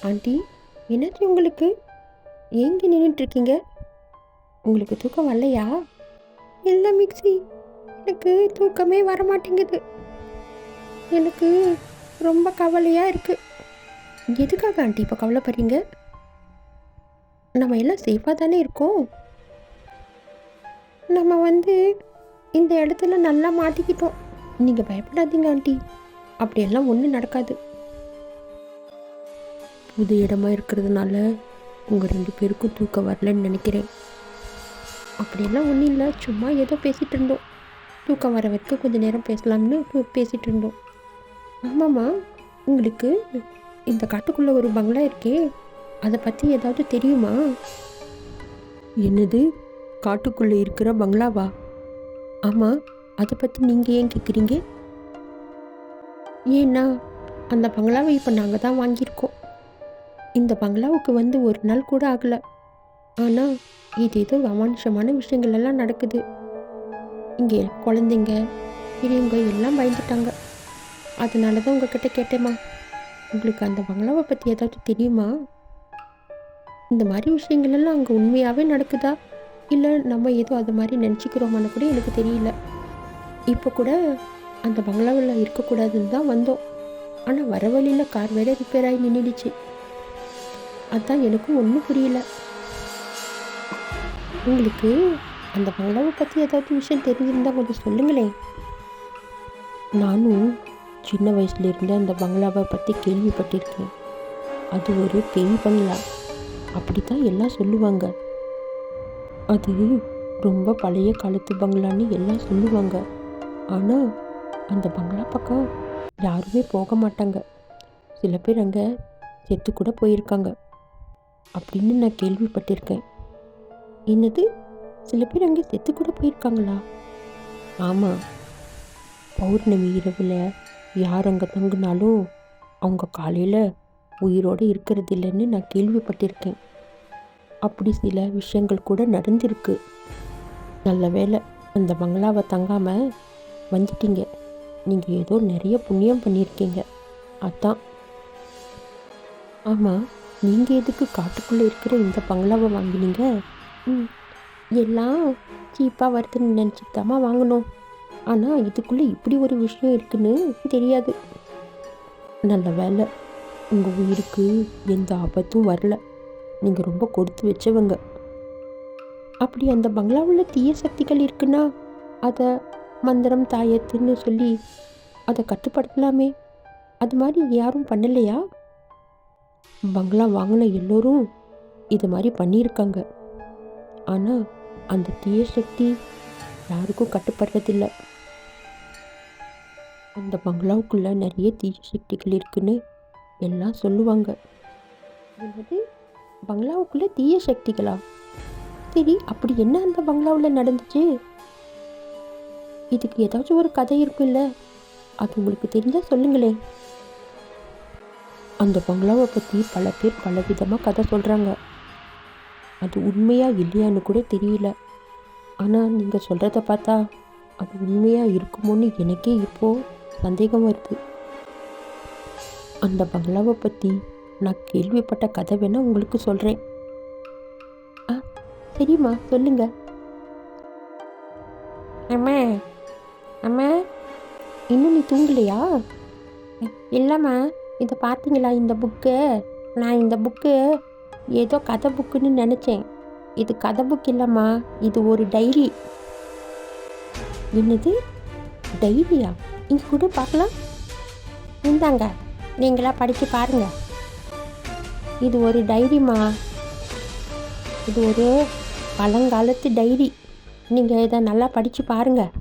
Aunty, என்னாச்சு உங்களுக்கு? ஏங்கி நின்றுட்டுருக்கீங்க? உங்களுக்கு தூக்கம் வரலையா? இல்லை மிக்ஸி, எனக்கு தூக்கமே வர மாட்டேங்குது. எனக்கு ரொம்ப கவலையாக இருக்குது. எதுக்காக ஆண்டி இப்போ கவலைப்படுறீங்க? நம்ம எல்லாம் சேஃபாக தானே இருக்கோம். நம்ம இந்த இடத்துல நல்லா மாட்டிக்கிட்டோம். நீங்கள் பயப்படாதீங்க ஆண்டி, அப்படியெல்லாம் ஒன்றும் நடக்காது. புது இடமா இருக்கிறதுனால உங்கள் 2 பேருக்கும் தூக்கம் வரலன்னு நினைக்கிறேன். அப்படியெல்லாம் ஒன்றும் இல்லை, சும்மா ஏதோ பேசிகிட்டு இருந்தோம். தூக்கம் வர வரைக்கும் கொஞ்சம் நேரம் பேசலாம்னு பேசிகிட்டு இருந்தோம். ஆமாம்மா, உங்களுக்கு இந்த காட்டுக்குள்ளே ஒரு பங்களா இருக்கே, அதை பற்றி ஏதாவது தெரியுமா? என்னது, காட்டுக்குள்ளே இருக்கிற பங்களாவா? ஆமாம், அதை பற்றி நீங்கள் ஏன் கேட்குறீங்க? ஏன்னா அந்த பங்களாவை இப்போ நாங்கள் தான் வாங்கியிருக்கோம். இந்த பங்களாவுக்கு ஒரு நாள் கூட ஆகலை. ஆனால் இது ஏதோ அமானுஷமான விஷயங்கள் எல்லாம் நடக்குது. இங்கே குழந்தைங்க பெரியவங்க எல்லாம் பயந்துட்டாங்க. அதனால தான் உங்ககிட்ட கேட்டேம்மா, உங்களுக்கு அந்த பங்களாவை பற்றி ஏதாவது தெரியுமா? இந்த மாதிரி விஷயங்கள் எல்லாம் அங்கே உண்மையாகவே நடக்குதா, இல்லை நம்ம ஏதோ அது மாதிரி நினச்சிக்கிறோமான்னு கூட எனக்கு தெரியல. இப்போ கூட அந்த பங்களாவில் இருக்கக்கூடாதுன்னு தான் வந்தோம். ஆனால் வர வழியில் கார் வேற ரிப்பேர் ஆகி நின்றுடுச்சு. அதுதான் எனக்கும் ஒன்றும் புரியல. உங்களுக்கு அந்த பங்களாவை பற்றி ஏதாவது விஷயம் தெரிஞ்சிருந்தால் கொஞ்சம் சொல்லுங்களேன். நானும் சின்ன வயசுலேருந்து அந்த பங்களாவை பற்றி கேள்விப்பட்டிருக்கேன். அது ஒரு பேய் பங்களா, அப்படி தான் எல்லாம் சொல்லுவாங்க. அது ரொம்ப பழைய காலத்து பங்களான்னு எல்லாம் சொல்லுவாங்க. ஆனால் அந்த பங்களா பக்கம் யாருமே போக மாட்டாங்க. சில பேர் அங்கே செத்து கூட போயிருக்காங்க அப்படின்னு நான் கேள்விப்பட்டிருக்கேன். என்னது, சில பேர் அங்கே செத்து கூட போயிருக்காங்களா? ஆமாம், பௌர்ணமி இரவில் யார் அங்கே தங்குனாலும் அவங்க காலையில் உயிரோடு இருக்கிறது இல்லைன்னு நான் கேள்விப்பட்டிருக்கேன். அப்படி சில விஷயங்கள் கூட நடந்திருக்கு. நல்ல வேளை அந்த பங்களாவை தங்காமல் வந்துட்டீங்க. நீங்கள் ஏதோ நிறைய புண்ணியம் பண்ணியிருக்கீங்க, அதான். ஆமாம், நீங்கள் எதுக்கு காட்டுக்குள்ளே இருக்கிற இந்த பங்களாவை வாங்கினீங்க? எல்லாம் சீப்பாக வருதுன்னு நினச்சிட்டாமா வாங்கினோம். ஆனால் இதுக்குள்ளே இப்படி ஒரு விஷயம் இருக்குன்னு தெரியாது. நல்ல வேலை, உங்கள் உயிருக்கு எந்த ஆபத்தும் வரல. நீங்கள் ரொம்ப கொடுத்து வச்சவங்க. அப்படி அந்த பங்களாவில் தீய சக்திகள் இருக்குன்னா அதை மந்திரம் தாயத்துன்னு சொல்லி அதை கட்டுப்படுத்தலாமே. அது மாதிரி யாரும் பண்ணலையா? பங்களா வாங்கின எல்லோரும் இது மாதிரி பண்ணியிருக்காங்க. ஆனால் அந்த தீய சக்தி யாருக்கும் கட்டுப்படுறதில்லை. அந்த பங்களாவுக்குள்ளே நிறைய தீய சக்திகள் இருக்குன்னு எல்லாம் சொல்லுவாங்க. என்னது, பங்களாவுக்குள்ளே தீய சக்திகளா? சரி, அப்படி என்ன அந்த பங்களாவில் நடந்துச்சு? இதுக்கு ஏதாச்சும் ஒரு கதை இருக்குல்ல, அது உங்களுக்கு தெரிஞ்சால் சொல்லுங்களேன். அந்த பங்களாவை பற்றி பல பேர் பலவிதமாக கதை சொல்கிறாங்க. அது உண்மையாக இல்லையான்னு கூட தெரியல. ஆனால் நீங்கள் சொல்கிறத பார்த்தா அது உண்மையாக இருக்குமோன்னு எனக்கே இப்போது சந்தேகம் வருது. அந்த பங்களாவை பற்றி நான் கேள்விப்பட்ட கதை வேணால் உங்களுக்கு சொல்கிறேன். சரிம்மா, சொல்லுங்க. அம்மா அம்மா, இன்னும் நீ தூங்கலையா? இல்லைம்மா, இதை பார்த்தீங்களா இந்த புக்கு? நான் இந்த புக்கு ஏதோ கதை புக்குன்னு நினச்சேன். இது கதை புக் இல்லைம்மா, இது ஒரு டைரி. என்னது, டைரியா? இங்கே கூட பார்க்கலாம். இந்தாங்க, நீங்களா படித்து பாருங்க. இது ஒரு டைரிம்மா. இது ஒரு பழங்காலத்து டைரி. நீங்கள் இதை நல்லா படித்து பாருங்கள்.